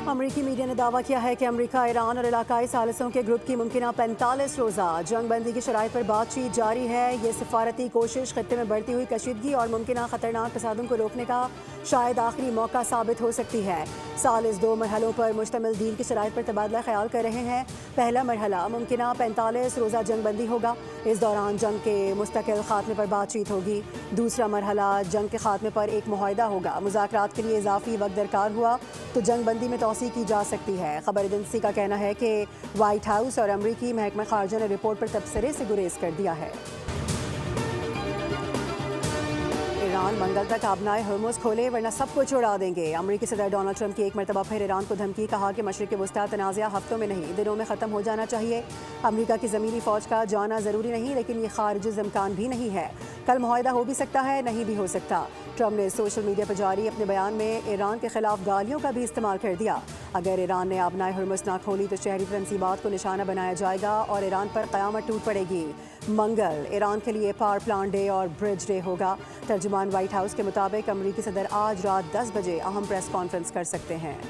अमरीकी मीडिया ने दावा किया है कि अमरीका, ईरान और इलाकाई सालिसों के ग्रुप की मुमकिना 45 रोज़ा जंगबंदी की शराइत पर बातचीत जारी है। ये सिफारती कोशिश खत्ते में बढ़ती हुई कशीदगी और मुमकिना खतरनाक तसादुम को रोकने का शायद आखिरी मौका साबित हो सकती है। सालिस 2 मरहलों पर मुश्तमिल डील की शराइत पर तबादला ख्याल कर रहे हैं। पहला मरहला मुमकिना 45 रोज़ा जंगबंदी होगा। इस दौरान जंग के मुस्तकिल खात्मे पर बातचीत होगी। दूसरा मरहला जंग के खात्मे पर एक मुआहदा होगा। मुज़ाकरात के लिए इजाफी वक्त दरकार हुआ तो जंगबंदी में तोसी की जा सकती है। खबर एजेंसी का कहना है कि व्हाइट हाउस और अमरीकी महकमा खारजा ने रिपोर्ट पर तबसरे से गुरेज कर दिया है। ईरान मंगल तक आबनाए हर्मुज़ खोले वरना सब कुछ उड़ा देंगे। अमरीकी सदर डोनाल्ड ट्रंप की एक मरतबा फिर ईरान को धमकी, कहा कि मशरिक़ वस्ता तनाज़ा हफ्तों में नहीं दिनों में ख़त्म हो जाना चाहिए। अमरीका की ज़मीनी फ़ौज का जाना ज़रूरी नहीं, लेकिन ये खारिज इम्कान भी नहीं है। कल मुआहदा हो भी सकता है, नहीं भी हो सकता। ट्रंप ने सोशल मीडिया पर जारी अपने बयान में ईरान के खिलाफ गालियों का भी इस्तेमाल कर दिया। अगर ईरान ने आबनाए हर्मुज़ ना खोली तो शहरी तनसीबात को निशाना बनाया जाएगा और ईरान पर क़यामत टूट पड़ेगी। मंगल ईरान के लिए पावर प्लांट डे और ब्रिज डे होगा। तर्जुमान व्हाइट हाउस के मुताबिक अमरीकी सदर आज रात 10 बजे अहम प्रेस कॉन्फ्रेंस कर सकते हैं।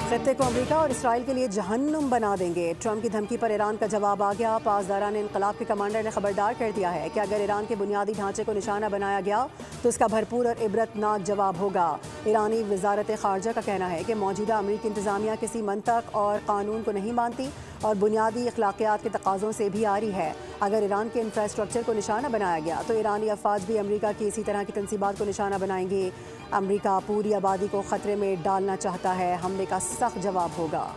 खत्ते को अमरीका और इसराइल के लिए जहन्नुम बना देंगे। ट्रंप की धमकी पर ईरान का जवाब आ गया। पासदारान इनकलाब के कमांडर ने खबरदार कर दिया है कि अगर ईरान के बुनियादी ढांचे को निशाना बनाया गया तो इसका भरपूर और इबरतनाक जवाब होगा। ईरानी वजारत खारजा का कहना है कि मौजूदा अमरीकी इंतजामिया किसी मंतक और कानून को नहीं मानती और बुनियादी अखलाकियात के तकाज़ों से भी आ रही है। अगर ईरान के इंफ्रास्ट्रक्चर को निशाना बनाया गया तो ईरानी अफवाज भी अमरीका की इसी तरह की तनसीबात को निशाना बनाएंगी। अमरीका पूरी आबादी को खतरे में डालना चाहता है। हमले का सख्त जवाब होगा।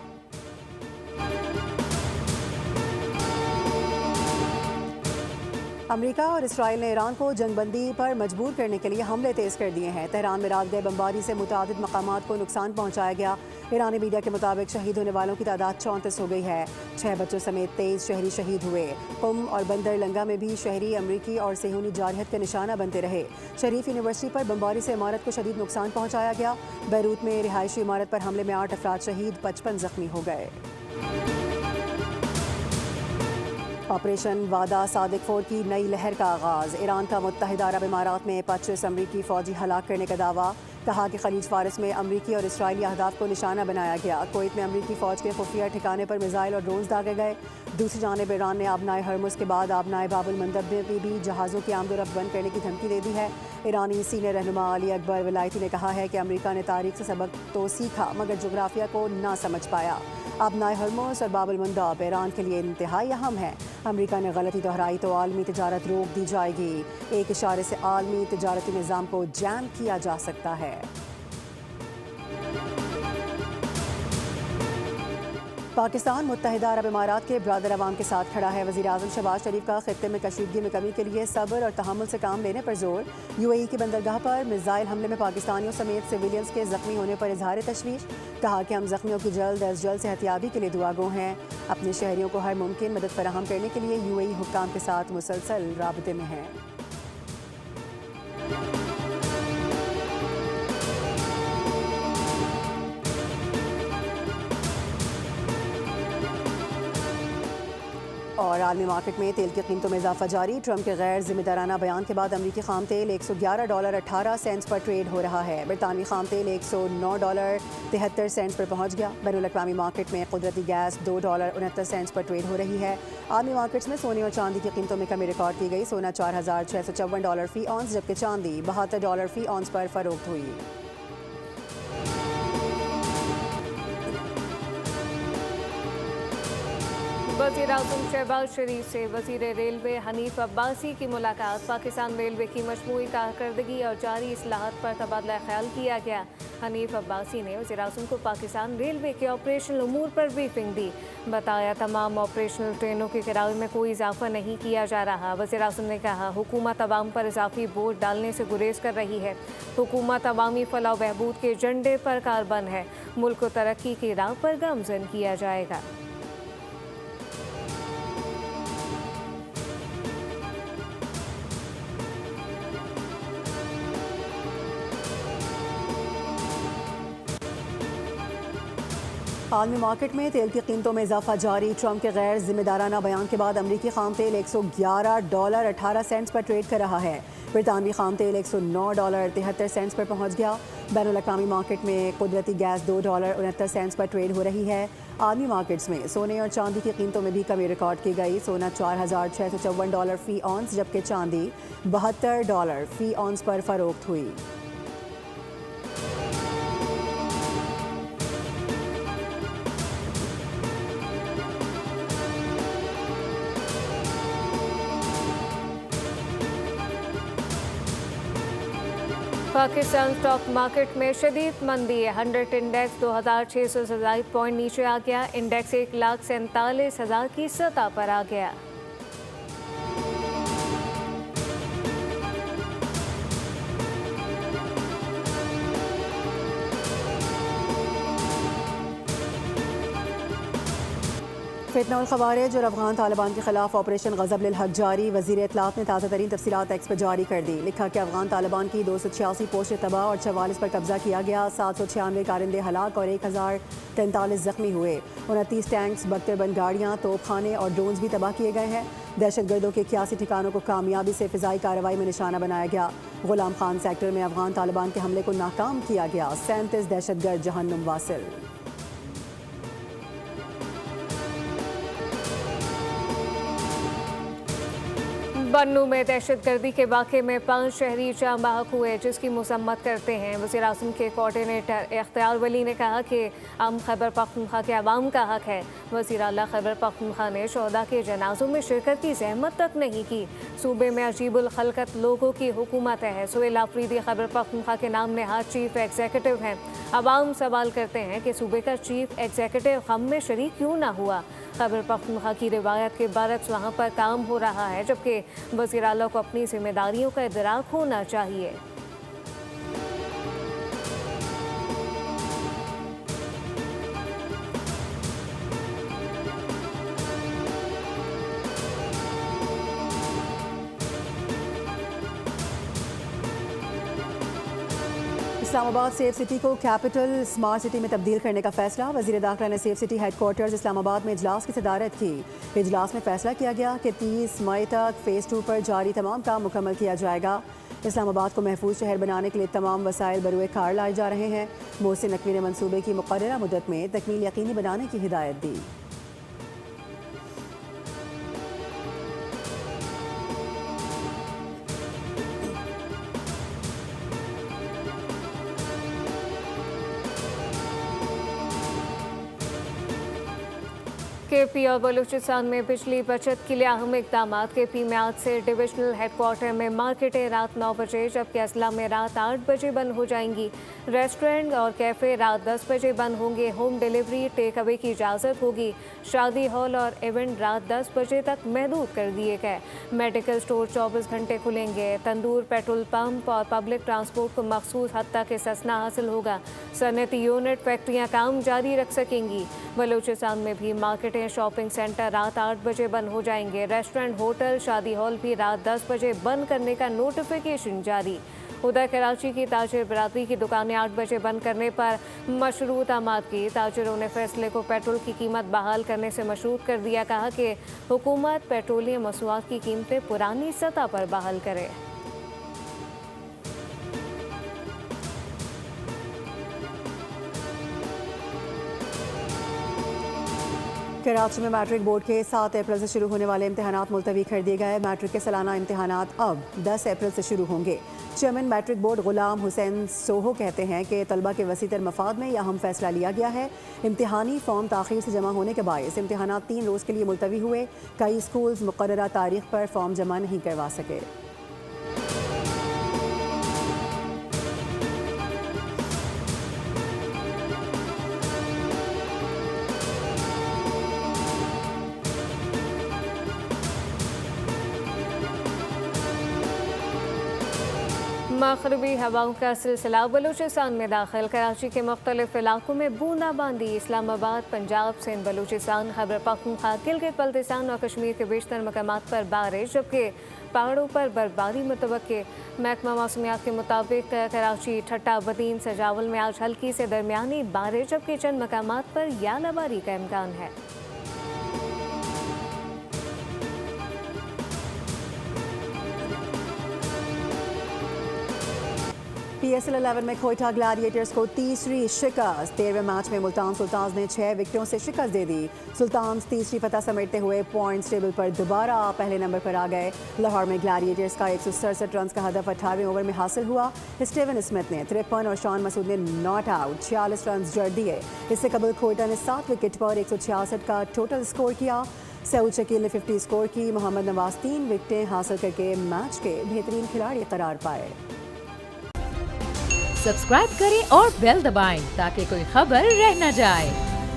अमरीका और इसराइल ने ईरान को जंगबंदी पर मजबूर करने के लिए हमले तेज़ कर दिए हैं। तेहरान में रात गए बमबारी से मुतादिद मकामात को नुकसान पहुंचाया गया। ईरानी मीडिया के मुताबिक शहीद होने वालों की तादाद 34 हो गई है। 6 बच्चों समेत 23 शहरी शहीद हुए। कुम और बंदर लंगा में भी शहरी अमरीकी और सेहूनी जारहत का निशाना बनते रहे। शरीफ यूनिवर्सिटी पर बमबारी से इमारत को शदीद नुकसान पहुंचाया गया। बैरूत में रिहायशी इमारत पर हमले में 8 अफराद शहीद, 55 जख्मी हो गए। ऑपरेशन वादा सादिक 4 की नई लहर का आगाज़। ईरान का मुत्तहिदा अरब इमारात में 25 अमरीकी फ़ौजी हलाक करने का दावा। कहा कि खलीज फारिस में अमरीकी और इसराइली अहदाफ को निशाना बनाया गया। कुवैत में अमरीकी फ़ौज के खुफिया ठिकाने पर मिसाइल और ड्रोन्स दागे गए। दूसरी जानिब ईरान ने आबनाए हर्मुज़ के बाद आबनाए बाबुल मंदब में भी जहाज़ों की आमदोरफ्त बंद करने की धमकी दे दी है। ईरानी सीनियर रहनुमा अली अकबर विलायती ने कहा है कि अमरीका ने तारीख से सबक तो सीखा मगर जोग्राफिया को ना समझ पाया। आबनाए हर्मुज़ और बाबुल मंदब ईरान के लिए इंतहाई अहम है। अमरीका ने गलती दोहराई तो आलमी तिजारत रोक दी जाएगी। एक इशारे से आलमी तिजारती निज़ाम को जैम किया जा सकता है। पाकिस्तान मुत्तहिदा अरब इमारात के ब्रादर अवाम के साथ खड़ा है। वज़ीर आज़म शहबाज शरीफ का खित्ते में कशीदगी में कमी के लिए सब्र और तहम्मुल से काम लेने पर जोर। यूएई की बंदरगाह पर मिसाइल हमले में पाकिस्तानियों समेत सिविलियंस के जख्मी होने पर इजहार तशवीश। कहा कि हम जख्मियों की जल्द अज जल्द सेहतियाबी के लिए दुआगो हैं। अपने शहरियों को हर मुमकिन मदद फराहम करने के लिए यूएई हुक्काम के साथ मुसलसल राबते में हैं। और आलमी मार्केट में तेल की कीमतों में इजाफा जारी। ट्रंप के गैर जिम्मेदाराना बयान के बाद अमरीकी खाम तेल $111.18 पर ट्रेड हो रहा है। बरतानवी खाम तेल $109.73 पर पहुंच गया। बैनुल अक़वामी मार्केट में कुदरती गैस $2.69 पर ट्रेड हो रही है। आलमी मार्केट्स में सोने और चांदी की कीमतों में कमी रिकॉर्ड की गई। सोना $4,654 फ़ी औंस जबकि चांदी $72 फ़ी औंस पर फरोख्त हुई। वज़ीर आज़म शहबाज शरीफ से वज़ीर रेलवे हनीफ अब्बासी की मुलाकात। पाकिस्तान रेलवे की मजमूई कारकर्दगी और जारी इस्लाहात पर तबादला ख्याल किया गया। हनीफ अब्बासी ने वज़ीर आज़म को पाकिस्तान रेलवे के ऑपरेशनल उमूर पर ब्रीफिंग दी। बताया तमाम ऑपरेशनल ट्रेनों के किराए में कोई इजाफा नहीं किया जा रहा। वज़ीर आज़म ने कहा हुकूमत अवाम पर इजाफी बोझ डालने से गुरेज कर रही है। हुकूमत अवामी फलाह बहबूद के एजेंडे पर कारबंद है। मुल्क को तरक्की की राह पर गामज़न किया जाएगा। आलमी मार्केट में तेल की कीमतों में इजाफा जारी। ट्रंप के गैर जिम्मेदाराना बयान के बाद अमरीकी खाम तेल $111.18 पर ट्रेड कर रहा है। बरतानवी खाम तेल $109.73 पर पहुंच गया। बैनुल अक़वामी मार्केट में कुदरती गैस $2.69 पर ट्रेड हो रही है। आलमी मार्केट्स में सोने और चांदी की कीमतों में भी कमी रिकॉर्ड की गई। सोना $4,654 फी औंस जबकि चांदी $72 फी औंस पर फरोख्त हुई। पाकिस्तान स्टॉक मार्केट में शदीद मंदी है। 100 इंडेक्स 2600 से ज़ायद पॉइंट नीचे आ गया। इंडेक्स 1,47,000 की सतह पर आ गया। फितना और ख़वारिज और अफगान तालिबान के खिलाफ ऑपरेशन गज़ब लिल हक जारी। वज़ीर इत्तलात ने ताज़ा तरीन तफसीलात एक्स पर जारी कर दी। लिखा कि अफगान तालिबान की 286 पोस्टें तबाह और 44 पर कब्जा किया गया। 796 कारिंदे हलाक और 1043 जख्मी हुए। 29 टैंक्स, बख्तरबंद गाड़ियाँ, तोपखाने और ड्रोन्स भी तबाह किए गए हैं। दहशतगर्दों के 81 ठिकानों को कामयाबी से फ़िज़ाई कार्रवाई में निशाना बनाया गया। गुलाम खान सेक्टर में अफगान तालिबान के हमले को नाकाम किया गया। 37 दहशतगर्द जहन्नुम वासिल। बन्नू में दहशतगर्दी के वाक़े में 5 शहरी जाँ बहक हुए, जिसकी मसम्मत करते हैं। वज़ीर आज़म के कोऑर्डिनेटर इख्तियार वली ने कहा कि खैबर पख्तूनख्वा के अवाम का हक है। वज़ीर आला खैबर पख्तूनख्वा ने शोहदा के जनाजों में शिरकत की ज़हमत तक नहीं की। सूबे में अजीबुल खलकत लोगों की हुकूमत है। सुहेल आफरीदी खैबर पख्तूनख्वा के नाम नहाद चीफ एग्जीक्यूटिव हैं। अवाम सवाल करते हैं कि सूबे का चीफ एग्जीक्यूटिव गम में शरीक क्यों ना हुआ। खैबर पख्तूनख्वा की रिवायत के बरक्स वहाँ पर काम हो रहा है, जबकि वज़ीर आला को अपनी जिम्मेदारियों का इदराक होना चाहिए। इस्लामाबाद सेफ सिटी को कैपिटल स्मार्ट सिटी में तब्दील करने का फैसला। वज़ीर दाखिला ने सेफ सिटी हेडक्वार्टर्स इस्लामाबाद में इजलास की सदारत की। इजलास में फैसला किया गया कि 30 मई तक फ़ेज़ 2 पर जारी तमाम काम मुकम्मल किया जाएगा। इस्लामाबाद को महफूज शहर बनाने के लिए तमाम वसाइल बरूए कार लाए जा रहे हैं। मोहसिन नकवी ने मनसूबे की मुक़र्ररा मुद्दत में तकमील यकीनी बनाने की हिदायत दी। केपी और बलूचिस्तान में बिजली बचत के लिए अहम इकदाम। केपी में आज से डिविजनल हेडक्वार्टर में मार्केटें रात 9 बजे जबकि अजला में रात 8 बजे बंद हो जाएंगी। रेस्टोरेंट और कैफ़े रात 10 बजे बंद होंगे। होम डिलीवरी टेक अवे की इजाज़त होगी। शादी हॉल और इवेंट रात 10 बजे तक महदूद कर दिए गए। मेडिकल स्टोर 24 घंटे खुलेंगे। तंदूर, पेट्रोल पंप और पब्लिक ट्रांसपोर्ट को मखसूस हद तक इस्तिस्ना हासिल होगा। सनती यूनिट फैक्ट्रियाँ काम जारी रख सकेंगी। बलूचिस्तान में भी मार्केटें, शॉपिंग सेंटर रात 8 बजे बंद हो जाएंगे। रेस्टोरेंट, होटल, शादी हॉल भी रात 10 बजे बंद करने का नोटिफिकेशन जारी। उधर कराची की ताजिर बरादरी की दुकानें 8 बजे बंद करने पर मशरूत आमाद की। ताजिरों ने फैसले को पेट्रोल की कीमत बहाल करने से मशरूत कर दिया। कहा कि हुकूमत पेट्रोलियम मसनूआत की कीमतें पुरानी सतह पर बहाल करे। कराची में मैट्रिक बोर्ड के 7 अप्रैल से शुरू होने वाले इम्तहानात मुलतवी कर दिए गए। मैट्रिक के सालाना इम्तहानात अब 10 अप्रैल से शुरू होंगे। Chairman matric board Ghulam Hussain Soho कहते हैं कि तलबा के वसीतर मफाद में यह अहम फैसला लिया गया है। इम्तहानी फॉर्म ताख़ीर से जमा होने के बायस इम्तहानात 3 रोज़ के लिए मुलतवी हुए। कई स्कूल्स मुक़र्ररा तारीख पर फॉर्म जमा नहीं करवा सके। मग़रिबी हवाओं का सिलसिला बलूचिस्तान में दाखिल। कराची के मुख्तलिफ इलाकों में बूंदाबांदी। इस्लामाबाद, पंजाब, सिंध, बलूचिस्तान, खैबर पख्तूनख्वा, गिलगित बल्तिस्तान और कश्मीर के बेशतर मकामात पर बारिश, जबकि पहाड़ों पर बर्फबारी मुतवक्के। महकमा मौसमियात के मुताबिक कराची, ठट्टा, बदीन, सजावल में आज हल्की से दरमियानी बारिश, जबकि चंद मकामात पर यालाबारी का इम्कान है। PSL 11 में कोयटा ग्लैडिएटर्स को तीसरी शिकस्त। 13वें मैच में मुल्तान सुल्तान्स ने 6 विकेटों से शिकस्त दे दी। सुल्तान्स तीसरी फतह समेटते हुए पॉइंट्स टेबल पर दोबारा पहले नंबर पर आ गए। लाहौर में ग्लैडिएटर्स का 167 रन का हदफ 18वें ओवर में हासिल हुआ। स्टीवन स्मिथ ने 53 और शॉन मसूद ने नॉट आउट 46 रन जड़ दिए। इससे कबल कोयटा ने 7 विकेट पर 166 का टोटल स्कोर किया। सऊद शकील ने 50 स्कोर की। मोहम्मद नवाज 3 विकेटें हासिल करके मैच के बेहतरीन खिलाड़ी करार पाए। सब्सक्राइब करें और बेल दबाएं ताकि कोई खबर रह न जाए।